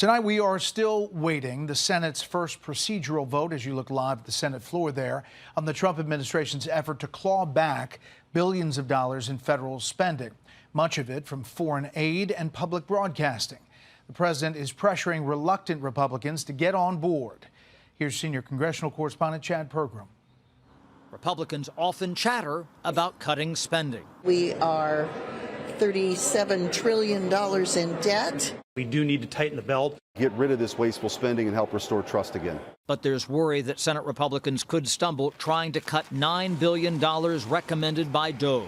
Tonight, we are still waiting the Senate's first procedural vote, as you look live at the Senate floor there, on the Trump administration's effort to claw back billions of dollars in federal spending, much of it from foreign aid and public broadcasting. The president is pressuring reluctant Republicans to get on board. Here's senior congressional correspondent Chad Pergram. Republicans often chatter about cutting spending. We are $37 trillion in debt. We do need to tighten the belt. Get rid of this wasteful spending and help restore trust again. But there's worry that Senate Republicans could stumble trying to cut $9 billion recommended by DOJ.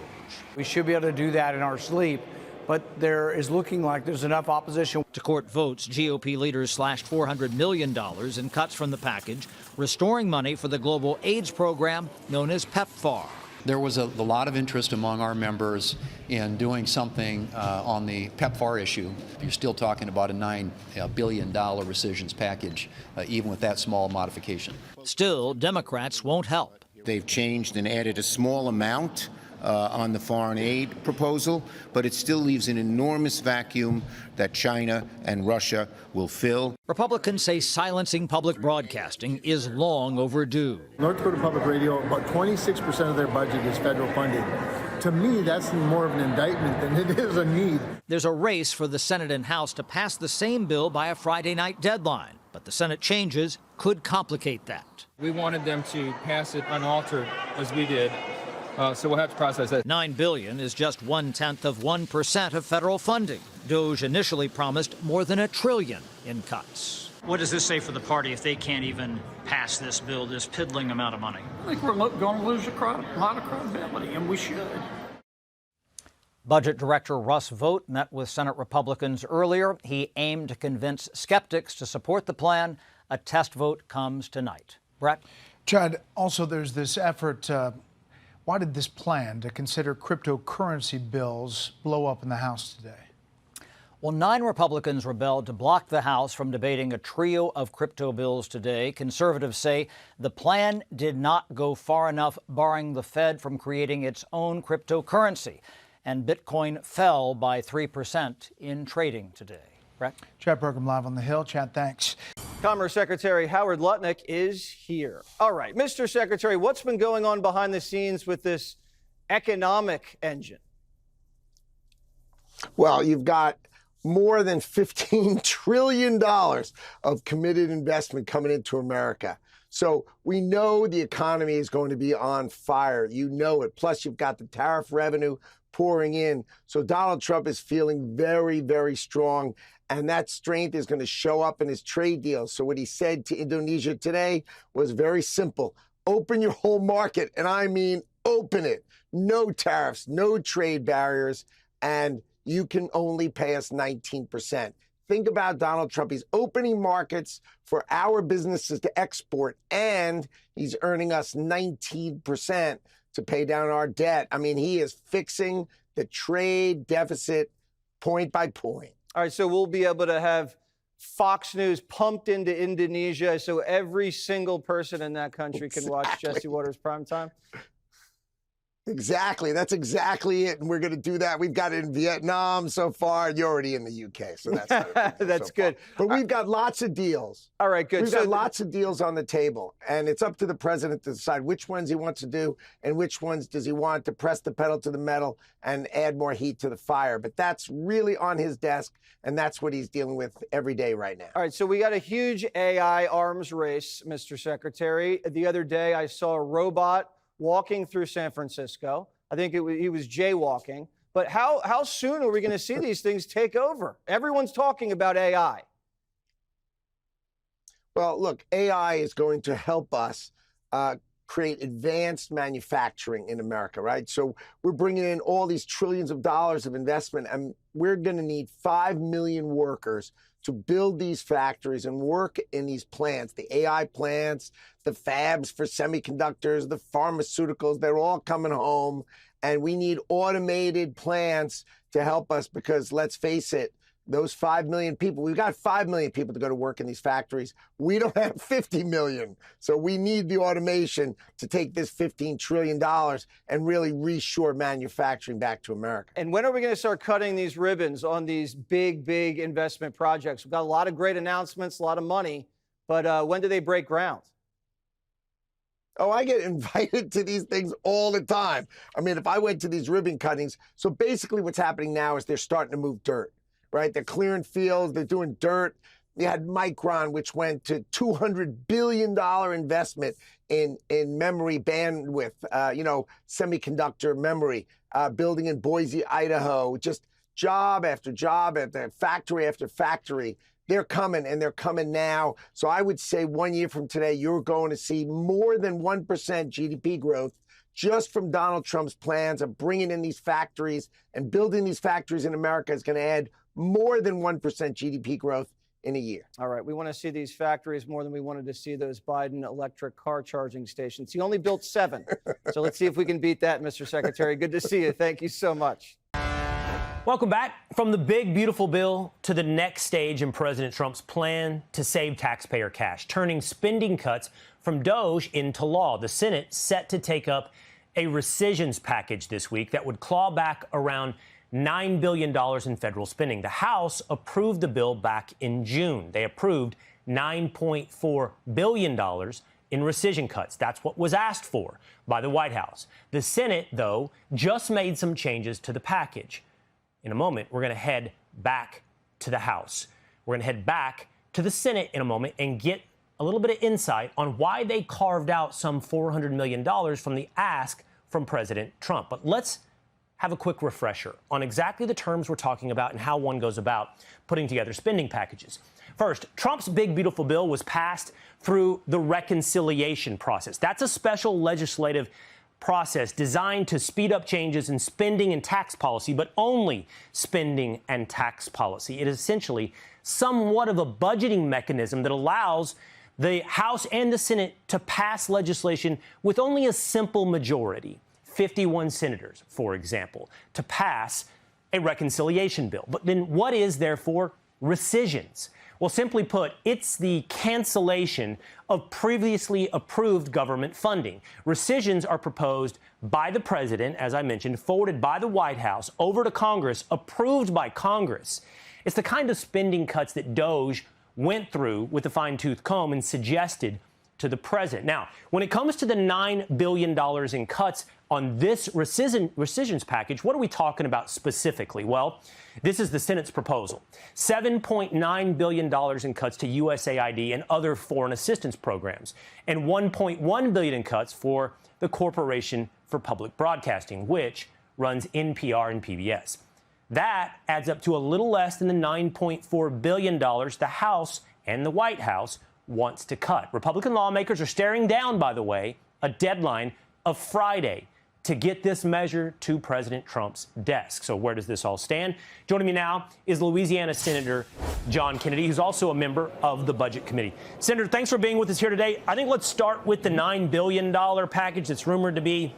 We should be able to do that in our sleep, but there is looking like there's enough opposition. To court votes, GOP leaders slashed $400 million in cuts from the package, restoring money for the global AIDS program known as PEPFAR. There was a lot of interest among our members in doing something on the PEPFAR issue. You're still talking about a $9 billion rescissions package, even with that small modification. Still, Democrats won't help. They've changed and added a small amount on the foreign aid proposal, but it still leaves an enormous vacuum that China and Russia will fill. Republicans say silencing public broadcasting is long overdue. North Dakota Public Radio, about 26% of their budget is federal funding. To me, that's more of an indictment than it is a need. There's a race for the Senate and House to pass the same bill by a Friday night deadline, but the Senate changes could complicate that. We wanted them to pass it unaltered, as we did. So we'll have to process that. $9 billion is just 1/10 of 1% of federal funding. DOJ initially promised more than $1 trillion in cuts. What does this say for the party if they can't even pass this bill, this piddling amount of money? I think we're going to lose a lot of credibility, and we should. Budget Director Russ Vought met with Senate Republicans earlier. He aimed to convince skeptics to support the plan. A test vote comes tonight. Brett? Chad, also there's this effort. Why did this plan to consider cryptocurrency bills blow up in the House today? Well, 9 Republicans rebelled to block the House from debating a trio of crypto bills today. Conservatives say the plan did not go far enough, barring the Fed from creating its own cryptocurrency. And Bitcoin fell by 3% in trading today. Brett? Chad Pergram live on the Hill. Chad, thanks. Commerce Secretary Howard Lutnick is here. All right, Mr. Secretary, what's been going on behind the scenes with this economic engine? Well, you've got more than $15 trillion of committed investment coming into America. So we know the economy is going to be on fire. You know it. Plus, you've got the tariff revenue pouring in. So Donald Trump is feeling very, very strong. And that strength is going to show up in his trade deals. So what he said to Indonesia today was very simple. Open your whole market. And I mean, open it. No tariffs, no trade barriers. And you can only pay us 19%. Think about Donald Trump. He's opening markets for our businesses to export, and he's earning us 19% to pay down our debt. I mean, he is fixing the trade deficit point by point. All right, so we'll be able to have Fox News pumped into Indonesia so every single person in that country can watch Jesse Watters primetime? Exactly. That's exactly it. And we're going to do that. We've got it in Vietnam so far. You're already in the UK, so that's that's so good. But we've got lots of deals. All right, good. We've got lots of deals on the table, and it's up to the president to decide which ones he wants to do and which ones does he want to press the pedal to the metal and add more heat to the fire. But that's really on his desk, and that's what he's dealing with every day right now. All right, so we got a huge AI arms race, Mr. Secretary. The other day, I saw a robot walking through San Francisco. I think he was jaywalking. But how soon are we going to see these things take over? Everyone's talking about AI. Well, look, AI is going to help us create advanced manufacturing in America, right? So we're bringing in all these trillions of dollars of investment, and we're going to need 5 million workers to build these factories and work in these plants, the AI plants, the fabs for semiconductors, the pharmaceuticals, they're all coming home. And we need automated plants to help us because, let's face it, those 5 million people, we've got 5 million people to go to work in these factories. We don't have 50 million. So we need the automation to take this $15 trillion and really reshore manufacturing back to America. And when are we going to start cutting these ribbons on these big, big investment projects? We've got a lot of great announcements, a lot of money, but when do they break ground? Oh, I get invited to these things all the time. I mean, if I went to these ribbon cuttings, so basically what's happening now is they're starting to move dirt, right? They're clearing fields, they're doing dirt. You had Micron, which went to $200 billion investment in memory bandwidth, semiconductor memory, building in Boise, Idaho, just job after job after factory after factory. They're coming, and they're coming now. So I would say 1 year from today, you're going to see more than 1% GDP growth just from Donald Trump's plans of bringing in these factories, and building these factories in America is going to add more than 1% GDP growth in a year. All right. We want to see these factories more than we wanted to see those Biden electric car charging stations. He only built 7. So let's see if we can beat that, Mr. Secretary. Good to see you. Thank you so much. Welcome back. From the big, beautiful bill to the next stage in President Trump's plan to save taxpayer cash, turning spending cuts from DOGE into law. The Senate set to take up a rescissions package this week that would claw back around $9 billion in federal spending. The House approved the bill back in June. They approved $9.4 billion in rescission cuts. That's what was asked for by the White House. The Senate, though, just made some changes to the package. In a moment, we're going to head back to the House. We're going to head back to the Senate in a moment and get a little bit of insight on why they carved out some $400 million from the ask from President Trump. But let's have a quick refresher on exactly the terms we're talking about and how one goes about putting together spending packages. First, Trump's big, beautiful bill was passed through the reconciliation process. That's a special legislative process designed to speed up changes in spending and tax policy, but only spending and tax policy. It is essentially somewhat of a budgeting mechanism that allows the House and the Senate to pass legislation with only a simple majority, 51 senators, for example, to pass a reconciliation bill. But then what is, therefore, rescissions? Well, simply put, it's the cancellation of previously approved government funding. Rescissions are proposed by the president, as I mentioned, forwarded by the White House over to Congress, approved by Congress. It's the kind of spending cuts that DOGE went through with a fine-tooth comb and suggested to the president. Now, when it comes to the $9 billion in cuts on this rescissions package, what are we talking about specifically? Well, this is the Senate's proposal. $7.9 billion in cuts to USAID and other foreign assistance programs, and $1.1 billion in cuts for the Corporation for Public Broadcasting, which runs NPR and PBS. That adds up to a little less than the $9.4 billion the House and the White House wants to cut. Republican lawmakers are staring down, by the way, a deadline of Friday to get this measure to President Trump's desk. So where does this all stand? Joining me now is Louisiana Senator John Kennedy, who's also a member of the Budget Committee. Senator, thanks for being with us here today. I think let's start with the $9 billion package that's rumored to be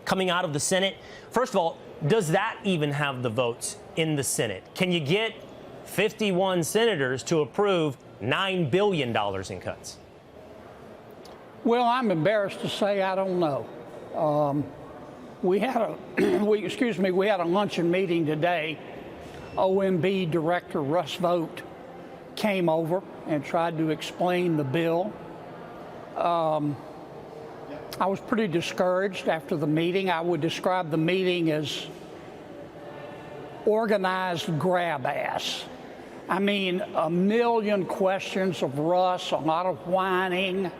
coming out of the Senate. First of all, does that even have the votes in the Senate? Can you get 51 senators to approve $9 billion in cuts? Well, I'm embarrassed to say I don't know. We had a luncheon meeting today. OMB Director Russ Vogt came over and tried to explain the bill. I was pretty discouraged after the meeting. I would describe the meeting as organized grab ass. I mean, a million questions of Russ, a lot of whining.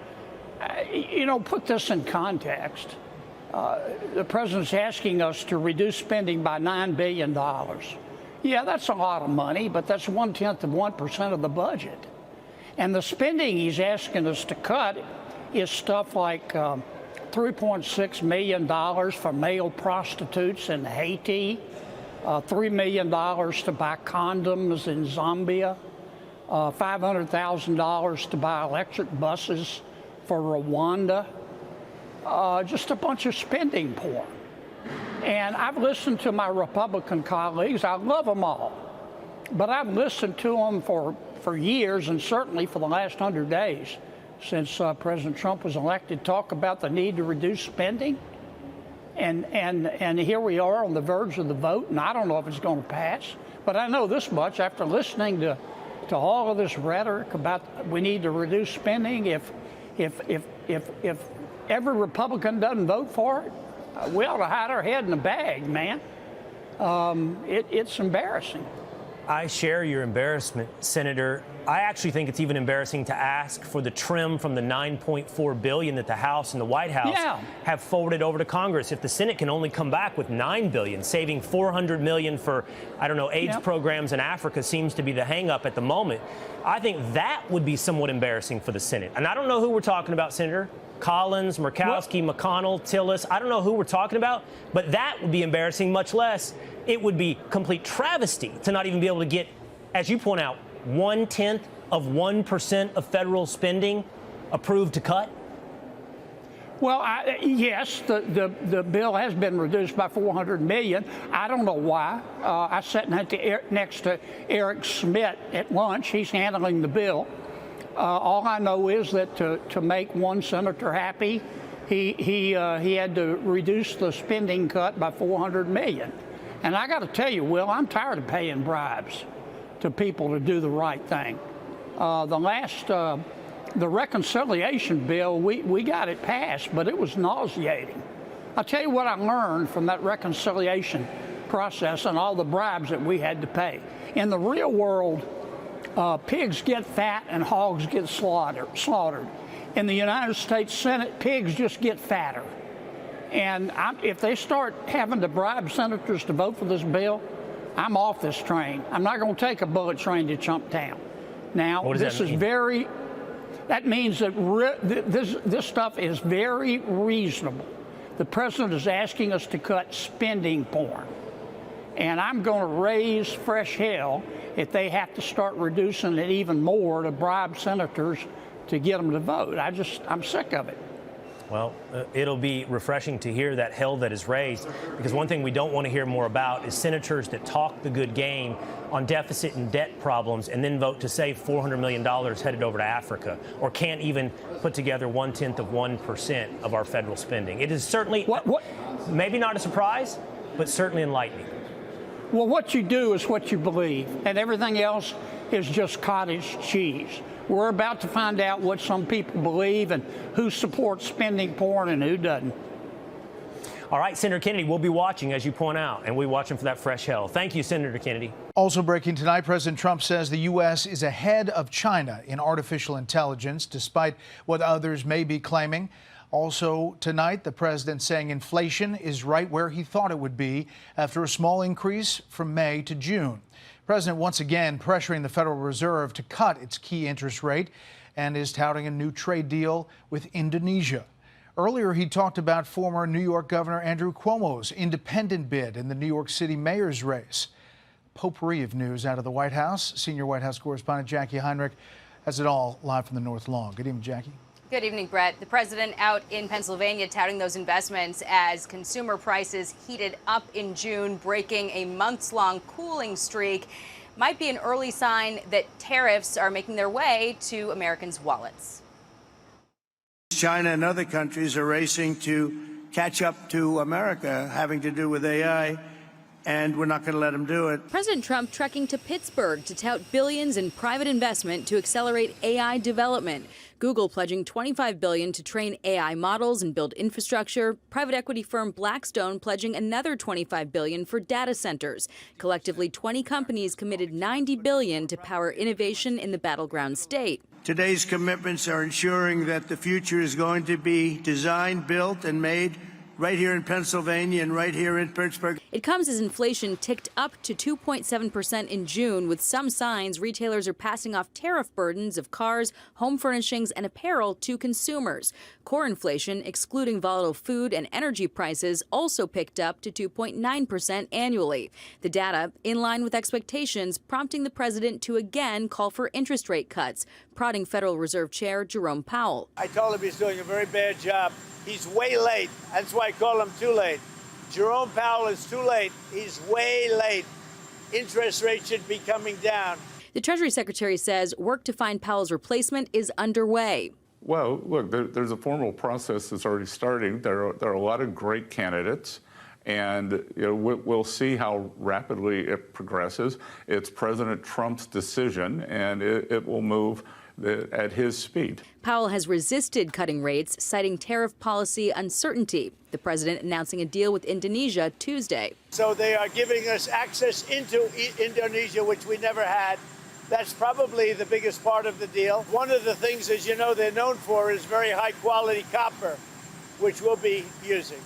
Put this in context. The president's asking us to reduce spending by $9 billion. Yeah, that's a lot of money, but that's 0.1% of the budget. And the spending he's asking us to cut is stuff like $3.6 million for male prostitutes in Haiti, $3 million to buy condoms in Zambia, $500,000 to buy electric buses for Rwanda, just a bunch of spending porn. And I've listened to my Republican colleagues. I love them all. but I've listened to them for years, and certainly for the last 100 days since President Trump was elected, talk about the need to reduce spending. And here we are on the verge of the vote, and I don't know if it's going to pass, but I know this much after listening to all of this rhetoric about we need to reduce spending. If every Republican doesn't vote for it, we ought to hide our head in a bag, man. It's embarrassing. I share your embarrassment, Senator. I actually think it's even embarrassing to ask for the trim from the $9.4 billion that the House and the White House have forwarded over to Congress. If the Senate can only come back with $9 billion, saving $400 million for, AIDS programs in Africa seems to be the hang-up at the moment. I think that would be somewhat embarrassing for the Senate. And I don't know who we're talking about, Senator. Collins, Murkowski, McConnell, Tillis. I don't know who we're talking about, but that would be embarrassing, much less it would be complete travesty to not even be able to get, as you point out, 0.1% of federal spending approved to cut. Well, yes, the bill has been reduced by $400 million. I don't know why. I sat next to Eric Schmidt at lunch. He's handling the bill. All I know is that to make one senator happy, he had to reduce the spending cut by $400 million. And I got to tell you, Will, I'm tired of paying bribes to people to do the right thing. The reconciliation bill, we got it passed, but it was nauseating. I'll tell you what I learned from that reconciliation process and all the bribes that we had to pay. In the real world, pigs get fat and hogs get slaughtered. In the United States Senate, pigs just get fatter. And if they start having to bribe senators to vote for this bill, I'm off this train. I'm not going to take a bullet train to Chumptown. Now, that means that this stuff is very reasonable. The president is asking us to cut spending porn. And I'm going to raise fresh hell if they have to start reducing it even more to bribe senators to get them to vote. I'm sick of it. Well, it'll be refreshing to hear that hell that is raised, because one thing we don't want to hear more about is senators that talk the good game on deficit and debt problems and then vote to save $400 million headed over to Africa, or can't even put together 0.1% of our federal spending. It is certainly maybe not a surprise, but certainly enlightening. Well, what you do is what you believe, and everything else is just cottage cheese. We're about to find out what some people believe and who supports spending porn and who doesn't. All right, Senator Kennedy, we'll be watching, as you point out, and we're watching for that fresh hell. Thank you, Senator Kennedy. Also breaking tonight, President Trump says the U.S. is ahead of China in artificial intelligence, despite what others may be claiming. Also tonight, the president saying inflation is right where he thought it would be after a small increase from May to June. President once again pressuring the Federal Reserve to cut its key interest rate and is touting a new trade deal with Indonesia. Earlier, he talked about former New York Governor Andrew Cuomo's independent bid in the New York City mayor's race. Potpourri of news out of the White House. Senior White House correspondent Jackie Heinrich has it all live from the North Lawn. Good evening, Jackie. Good evening, Brett. The president out in Pennsylvania touting those investments as consumer prices heated up in June, breaking a months-long cooling streak. Might be an early sign that tariffs are making their way to Americans' wallets. China and other countries are racing to catch up to America, having to do with AI, and we're not going to let them do it. President Trump trekking to Pittsburgh to tout billions in private investment to accelerate AI development. Google pledging $25 billion to train AI models and build infrastructure. Private equity firm Blackstone pledging another $25 billion for data centers. Collectively, 20 companies committed $90 billion to power innovation in the battleground state. Today's commitments are ensuring that the future is going to be designed, built, and made right here in Pennsylvania and right here in Pittsburgh. It comes as inflation ticked up to 2.7% in June, with some signs retailers are passing off tariff burdens of cars, home furnishings, and apparel to consumers. Core inflation, excluding volatile food and energy prices, also picked up to 2.9% annually. The data in line with expectations, prompting the president to again call for interest rate cuts, prodding Federal Reserve Chair Jerome Powell. I told him he's doing a very bad job. He's way late. That's why I call him too late. Jerome Powell is too late. He's way late. interest rates should be coming down. The Treasury Secretary says work to find Powell's replacement is underway. Well, look, there's a formal process that's already starting. There are a lot of great candidates, and we'll see how rapidly it progresses. It's President Trump's decision, and it will move at his speed. Powell has resisted cutting rates, citing tariff policy uncertainty. The president announcing a deal with Indonesia Tuesday. So they are giving us access into Indonesia, which we never had. That's probably the biggest part of the deal. One of the things, as you know, they're known for is very high-quality copper, which we'll be using.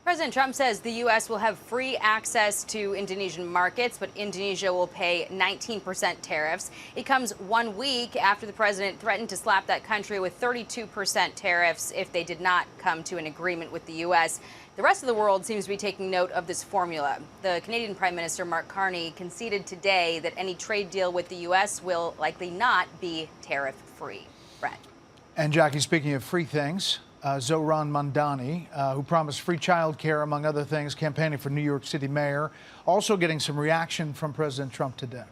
President Trump says the U.S. will have free access to Indonesian markets, but Indonesia will pay 19% tariffs. It comes 1 week after the president threatened to slap that country with 32% tariffs if they did not come to an agreement with the U.S. The rest of the world seems to be taking note of this formula. The Canadian Prime Minister Mark Carney conceded today that any trade deal with the U.S. will likely not be tariff-free. Brett. And Jackie, speaking of free things, Zohran Mamdani, who promised free child care, among other things, campaigning for New York City mayor, also getting some reaction from President Trump today.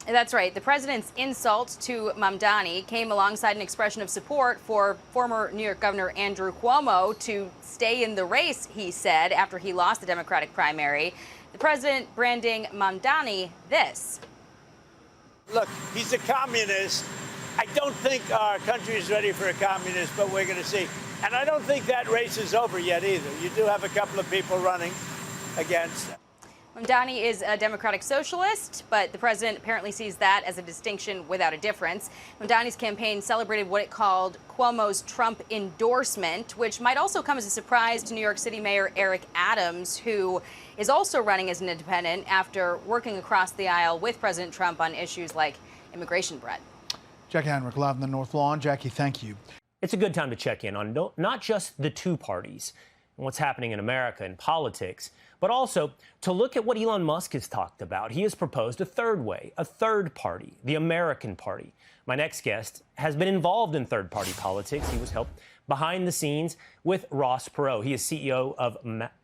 That's right. The president's insult to Mamdani came alongside an expression of support for former New York Governor Andrew Cuomo to stay in the race, he said, after he lost the Democratic primary. The president branding Mamdani this. Look, he's a communist. I don't think our country is ready for a communist, but we're going to see. And I don't think that race is over yet either. You do have a couple of people running against. Mamdani is a democratic socialist, but the president apparently sees that as a distinction without a difference. Mamdani's campaign celebrated what it called Cuomo's Trump endorsement, which might also come as a surprise to New York City Mayor Eric Adams, who is also running as an independent after working across the aisle with President Trump on issues like immigration, Brett. Jackie Heinrich, live in the North Lawn. Jackie, thank you. It's a good time to check in on not just the two parties and what's happening in America and politics, but also to look at what Elon Musk has talked about. He has proposed a third way, a third party, the American party. My next guest has been involved in third-party politics. He was helped behind the scenes with Ross Perot. He is CEO of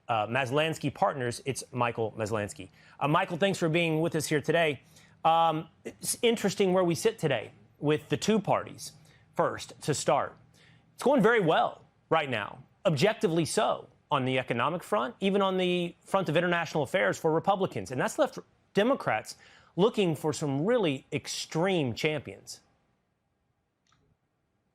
Maslansky Partners. It's Michael Maslansky. Michael, thanks for being with us here today. It's interesting where we sit today with the two parties. First, to start, it's going very well right now, objectively so, on the economic front, even on the front of international affairs for Republicans. And that's left Democrats looking for some really extreme champions.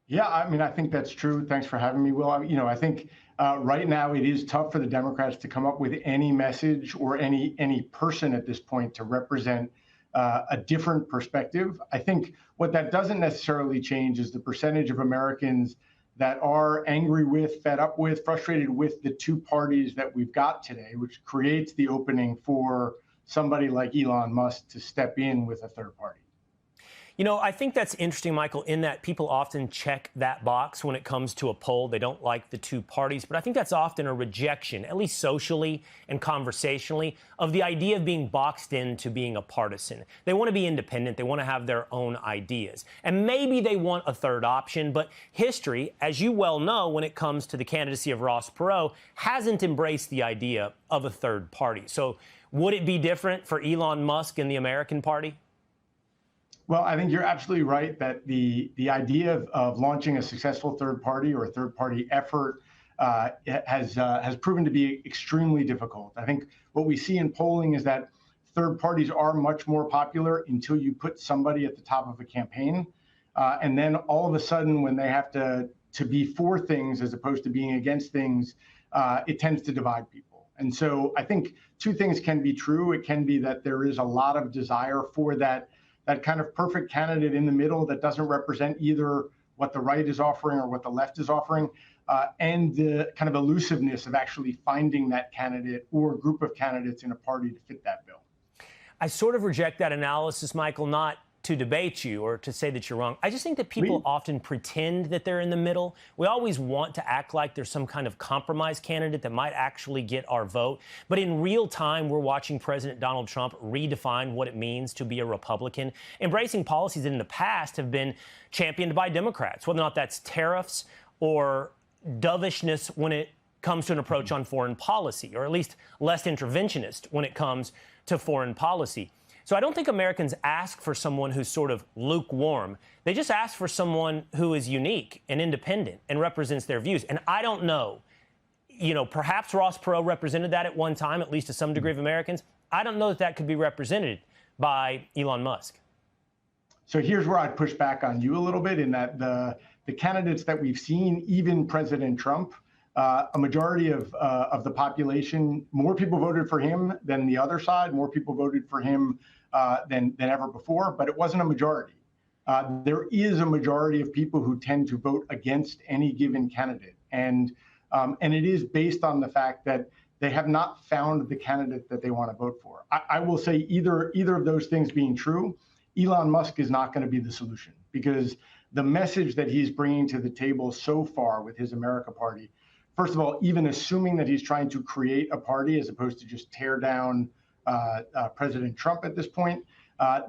Yeah, I mean, I think that's true. Thanks for having me, Will. I think right now it is tough for the Democrats to come up with any message or any person at this point to represent a different perspective. I think what that doesn't necessarily change is the percentage of Americans that are angry with, fed up with, frustrated with the two parties that we've got today, which creates the opening for somebody like Elon Musk to step in with a third party. You know, I think that's interesting, Michael, in that people often check that box when it comes to a poll. They don't like the two parties, but I think that's often a rejection, at least socially and conversationally, of the idea of being boxed into being a partisan. They want to be independent. They want to have their own ideas. And maybe they want a third option, but history, as you well know, when it comes to the candidacy of Ross Perot, hasn't embraced the idea of a third party. So would it be different for Elon Musk and the American Party? Well, I think you're absolutely right that the idea of launching a successful third party or a third party effort has proven to be extremely difficult. I think what we see in polling is that third parties are much more popular until you put somebody at the top of a campaign. And then all of a sudden, when they have to be for things as opposed to being against things, it tends to divide people. And so I think two things can be true. It can be that there is a lot of desire for that kind of perfect candidate in the middle that doesn't represent either what the right is offering or what the left is offering, and the kind of elusiveness of actually finding that candidate or group of candidates in a party to fit that bill. I sort of reject that analysis, Michael, not to debate you or to say that you're wrong. I just think that people often pretend that they're in the middle. We always want to act like there's some kind of compromise candidate that might actually get our vote. But in real time, we're watching President Donald Trump redefine what it means to be a Republican, embracing policies that in the past have been championed by Democrats, whether or not that's tariffs or dovishness when it comes to an approach on foreign policy, or at least less interventionist when it comes to foreign policy. So I don't think Americans ask for someone who's sort of lukewarm. They just ask for someone who is unique and independent and represents their views. And I don't know, perhaps Ross Perot represented that at one time, at least to some degree of Americans. I don't know that that could be represented by Elon Musk. So here's where I'd push back on you a little bit, in that the candidates that we've seen, even President Trump, a majority of the population, more people voted for him than the other side, more people voted for him than ever before, but it wasn't a majority. There is a majority of people who tend to vote against any given candidate. And it is based on the fact that they have not found the candidate that they want to vote for. I will say either of those things being true, Elon Musk is not going to be the solution, because the message that he's bringing to the table so far with his America Party, first of all, even assuming that he's trying to create a party as opposed to just tear down President Trump at this point,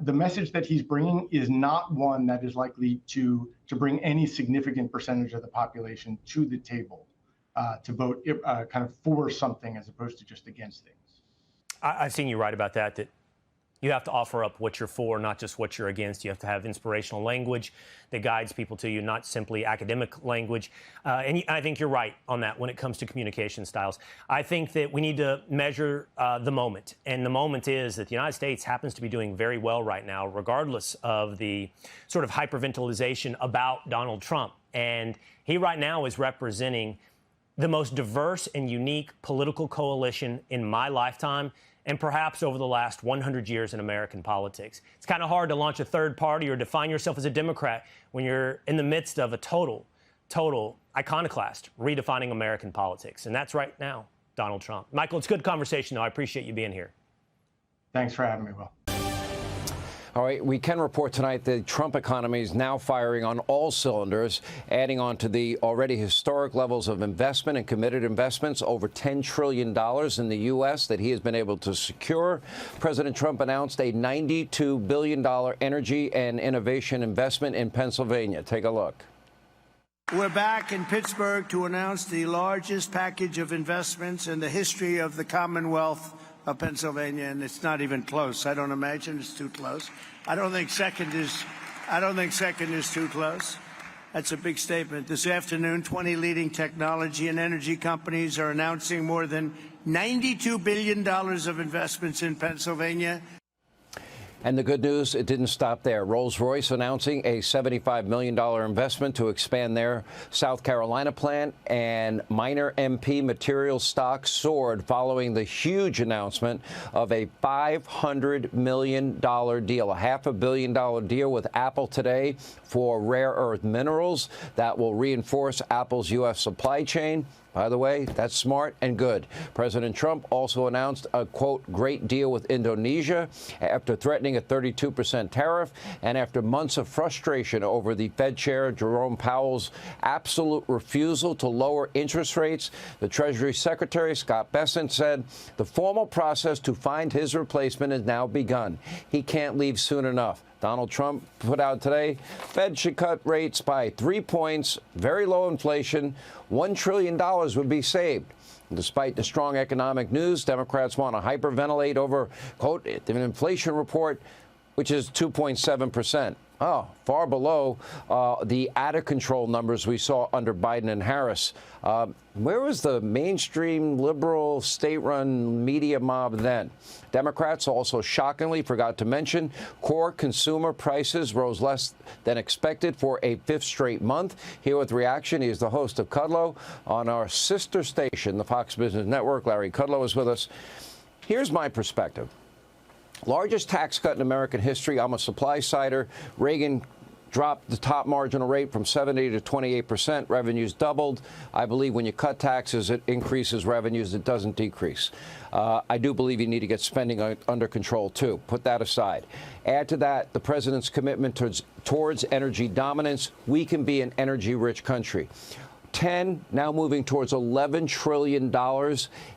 the message that he's bringing is not one that is likely to bring any significant percentage of the population to the table to vote kind of for something as opposed to just against things. I've seen you write about that you have to offer up what you're for, not just what you're against. You have to have inspirational language that guides people to you, not simply academic language. And I think you're right on that when it comes to communication styles. I think that we need to measure the moment. And the moment is that the United States happens to be doing very well right now, regardless of the sort of hyperventilization about Donald Trump. And he right now is representing the most diverse and unique political coalition in my lifetime, and perhaps over the last 100 years in American politics. It's kind of hard to launch a third party or define yourself as a Democrat when you're in the midst of a total iconoclast redefining American politics. And that's right now, Donald Trump. Michael, it's good conversation, though. I appreciate you being here. Thanks for having me, Will. All right, we can report tonight the Trump economy is now firing on all cylinders, adding on to the already historic levels of investment and committed investments, over $10 trillion in the U.S. that he has been able to secure. President Trump announced a $92 billion energy and innovation investment in Pennsylvania. Take a look. We're back in Pittsburgh to announce the largest package of investments in the history of the Commonwealth of Pennsylvania, and it's not even close. I don't imagine it's too close. I don't think second is too close. That's a big statement. This afternoon, 20 leading technology and energy companies are announcing more than $92 billion of investments in Pennsylvania. And the good news, it didn't stop there. Rolls-Royce announcing a $75 million investment to expand their South Carolina plant, and minor MP materials stock soared following the huge announcement of a $500 million deal, a $500 million deal with Apple today for rare earth minerals that will reinforce Apple's U.S. supply chain. By the way, that's smart and good. President Trump also announced a, quote, great deal with Indonesia after threatening a 32% tariff and after months of frustration over the Fed Chair Jerome Powell's absolute refusal to lower interest rates. The Treasury Secretary, Scott Bessent, said the formal process to find his replacement has now begun. He can't leave soon enough. Donald Trump put out today, Fed should cut rates by 3 points, very low inflation, $1 trillion would be saved. Despite the strong economic news, Democrats want to hyperventilate over, quote, an inflation report, which is 2.7%. Oh, far below the out-of-control numbers we saw under Biden and Harris. Where was the mainstream liberal state-run media mob then? Democrats also shockingly forgot to mention core consumer prices rose less than expected for a fifth straight month. Here with reaction, he is the host of Kudlow on our sister station, the Fox Business Network. Larry Kudlow is with us. Here's my perspective. Largest tax cut in American history. I'm a supply-sider. Reagan dropped the top marginal rate from 70 to 28%. Revenues doubled. I believe when you cut taxes, it increases revenues. It doesn't decrease. I do believe you need to get spending under control, too. Put that aside. Add to that the president's commitment towards energy dominance. We can be an energy-rich country. 10, now moving towards $11 trillion,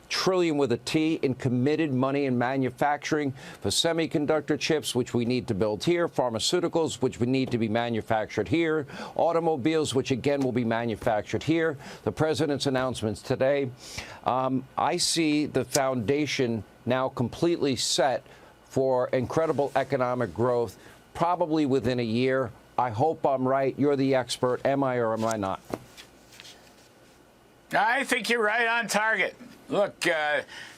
trillion with a T, in committed money in manufacturing for semiconductor chips, which we need to build here, pharmaceuticals, which we need to be manufactured here, automobiles, which again will be manufactured here. The president's announcements today. I see the foundation now completely set for incredible economic growth, probably within a year. I hope I'm right. You're the expert. Am I or am I not? I think you're right on target. Look,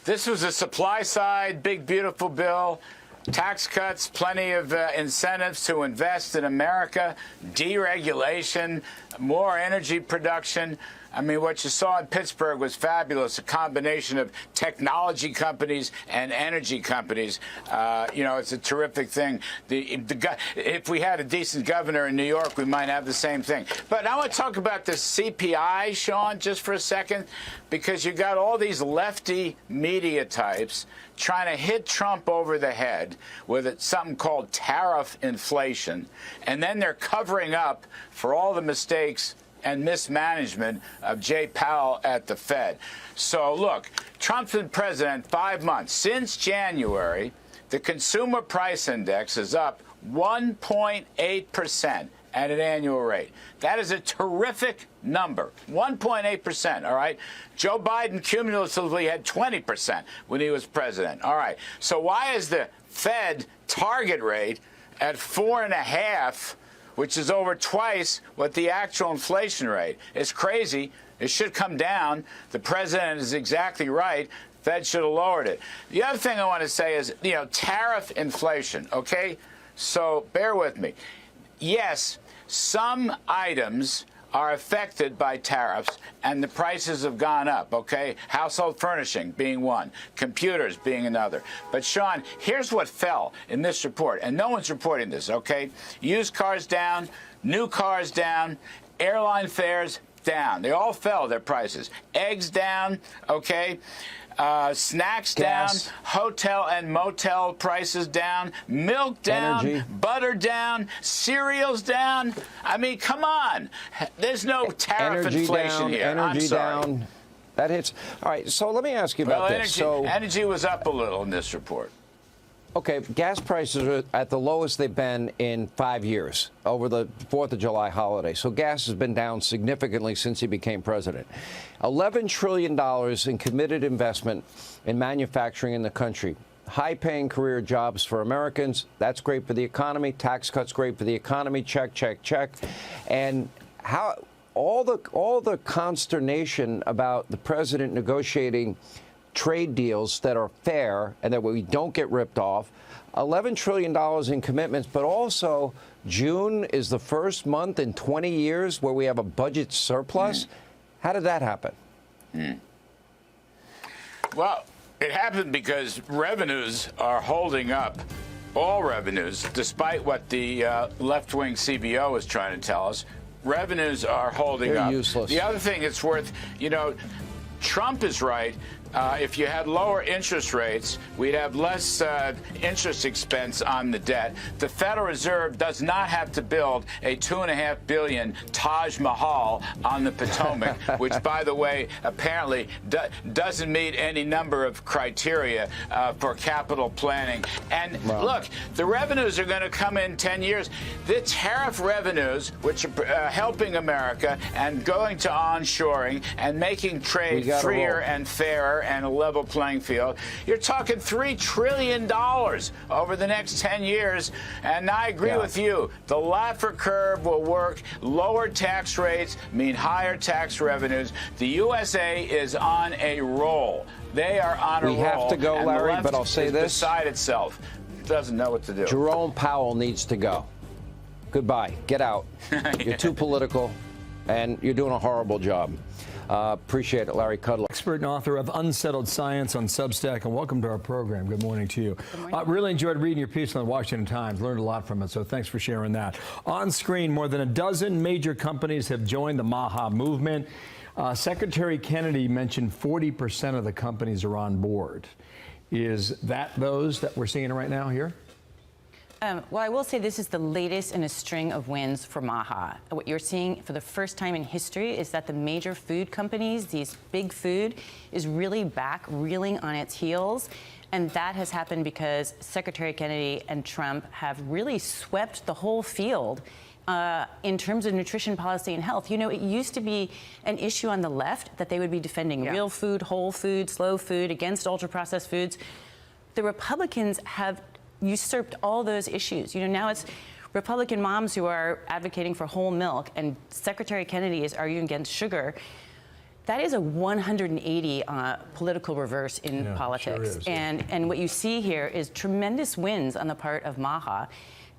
this was a supply side, big, beautiful bill. Tax cuts, plenty of incentives to invest in America, deregulation, more energy production. I mean, what you saw in Pittsburgh was fabulous, a combination of technology companies and energy companies. It's a terrific thing. If we had a decent governor in New York, we might have the same thing. But I want to talk about the CPI, Sean, just for a second, because you got all these lefty media types trying to hit Trump over the head with something called tariff inflation, and then they're covering up for all the mistakes and mismanagement of Jay Powell at the Fed. So, look, Trump's been president 5 months. Since January, the consumer price index is up 1.8% at an annual rate. That is a terrific number, 1.8%, all right? Joe Biden cumulatively had 20% when he was president, all right? So why is the Fed target rate at 4.5%, which is over twice what the actual inflation rate? It's crazy. It should come down. The president is exactly right. Fed should have lowered it. The other thing I want to say is, tariff inflation, okay? So bear with me. Yes, some items are affected by tariffs, and the prices have gone up, okay? Household furnishing being one, computers being another. But, Sean, here's what fell in this report, and no one's reporting this, okay? Used cars down, new cars down, airline fares down. They all fell, their prices. Eggs down, okay? Snacks Gas. down, hotel and motel prices down, milk down, Energy. butter down, cereals down. I mean, come on. There's no tariff Energy inflation down, here. energy I'm sorry. down. That hits. All right, so let me ask you about this. Energy was up a little in this report. Okay, gas prices are at the lowest they've been in 5 years over the 4th of July holiday. So gas has been down significantly since he became president. $11 trillion in committed investment in manufacturing in the country. High-paying career jobs for Americans. That's great for the economy. Tax cuts great for the economy. Check, check, check. And how all the consternation about the president negotiating trade deals that are fair and that we don't get ripped off, $11 trillion in commitments, but also June is the first month in 20 years where we have a budget surplus. How did that happen? Well, it happened because revenues are holding up, all revenues, despite what the left-wing CBO is trying to tell us. Revenues are holding up. They're useless. The other thing it's worth, Trump is right. If you had lower interest rates, we'd have less interest expense on the debt. The Federal Reserve does not have to build a $2.5 billion Taj Mahal on the Potomac, which, by the way, apparently doesn't meet any number of criteria for capital planning. And look, the revenues are going to come in 10 years. The tariff revenues, which are helping America and going to onshoring and making trade freer and fairer and a level playing field. You're talking $3 trillion over the next 10 years. And I agree with you. The Laffer curve will work. Lower tax rates mean higher tax revenues. The USA is on a roll. They are on a roll. We have to go, Larry, but I'll say this. Beside itself. Doesn't know what to do. Jerome Powell needs to go. Goodbye. Get out. You're too political, and you're doing a horrible job. Appreciate it, Larry Kudlow. Expert and author of Unsettled Science on Substack, and welcome to our program. Good morning to you. Really enjoyed reading your piece on the Washington Times. Learned a lot from it, so thanks for sharing that. On screen, more than a dozen major companies have joined the MAHA movement. Secretary Kennedy mentioned 40% of the companies are on board. Is that those that we're seeing right now here? Well, I will say this is the latest in a string of wins for MAHA. What you're seeing for the first time in history is that the major food companies, these big food, is really back, reeling on its heels. And that has happened because Secretary Kennedy and Trump have really swept the whole field in terms of nutrition policy and health. It used to be an issue on the left that they would be defending real food, whole food, slow food, against ultra-processed foods. The Republicans have usurped all those issues. Now it's Republican moms who are advocating for whole milk, and Secretary Kennedy is arguing against sugar. That is a 180 political reverse in politics. Sure is. And what you see here is tremendous wins on the part of Maha.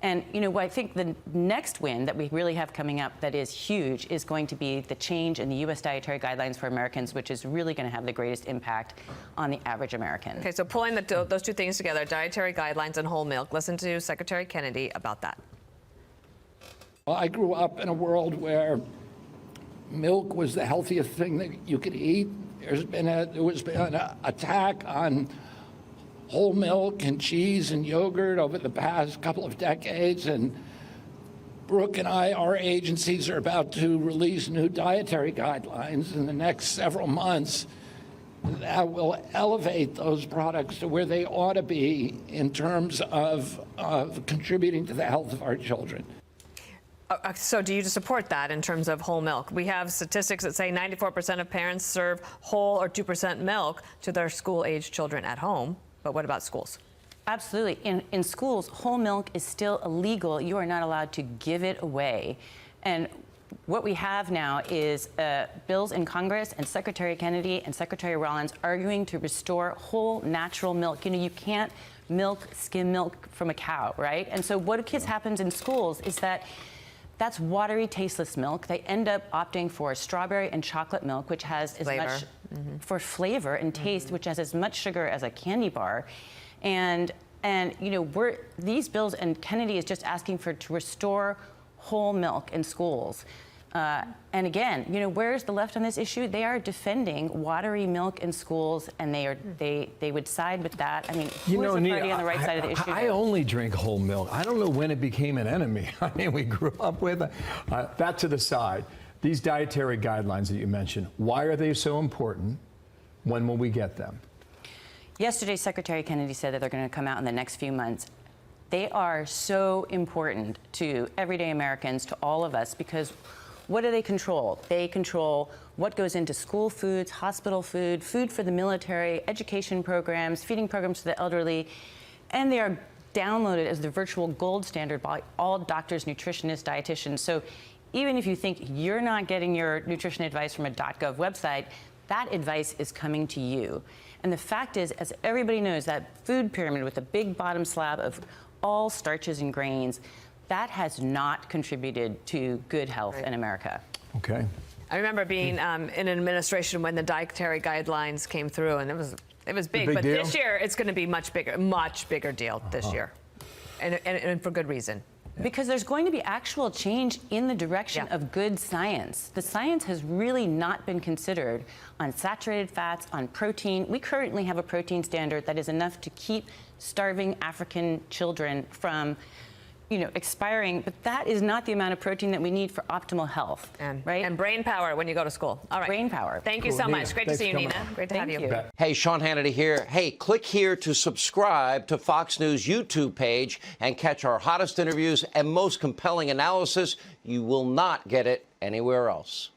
And, I think the next win that we really have coming up that is huge is going to be the change in the U.S. Dietary Guidelines for Americans, which is really going to have the greatest impact on the average American. Okay, so pulling those two things together, dietary guidelines and whole milk. Listen to Secretary Kennedy about that. Well, I grew up in a world where milk was the healthiest thing that you could eat. There was been an attack on whole milk and cheese and yogurt over the past couple of decades, and Brooke and our agencies are about to release new dietary guidelines in the next several months that will elevate those products to where they ought to be in terms of contributing to the health of our children. So do you support that in terms of whole milk? We have statistics that say 94% of parents serve whole or 2% milk to their school-age children at home. But what about schools? Absolutely. In schools, whole milk is still illegal. You are not allowed to give it away. And what we have now is bills in Congress and Secretary Kennedy and Secretary Rollins arguing to restore whole natural milk. You can't skim milk from a cow, right? And so what happens in schools is that's watery, tasteless milk. They end up opting for strawberry and chocolate milk, which has as much for flavor and taste, which has as much sugar as a candy bar. And these bills, and Kennedy is just asking to restore whole milk in schools. And again, where's the left on this issue? They are defending watery milk in schools, and they would side with that. I mean, who is the party on the right side of the issue? I only drink whole milk. I don't know when it became an enemy. I mean, we grew up with it. That to the side. These dietary guidelines that you mentioned, why are they so important? When will we get them? Yesterday, Secretary Kennedy said that they're going to come out in the next few months. They are so important to everyday Americans, to all of us, because what do they control? They control what goes into school foods, hospital food, food for the military, education programs, feeding programs for the elderly, and they are downloaded as the virtual gold standard by all doctors, nutritionists, dietitians. So even if you think you're not getting your nutrition advice from a .gov website, that advice is coming to you. And the fact is, as everybody knows, that food pyramid with a big bottom slab of all starches and grains, that has not contributed to good health in America. Okay. I remember being in an administration when the dietary guidelines came through, and it was big. But deal? This year, it's going to be much bigger deal this year, and for good reason. Because there's going to be actual change in the direction of good science. The science has really not been considered on saturated fats, on protein. We currently have a protein standard that is enough to keep starving African children from expiring, but that is not the amount of protein that we need for optimal health, right? And brain power when you go to school. All right. Brain power. Thank you so much. Great to see you, Nina. Great to have you. Hey, Sean Hannity here. Hey, click here to subscribe to Fox News YouTube page and catch our hottest interviews and most compelling analysis. You will not get it anywhere else.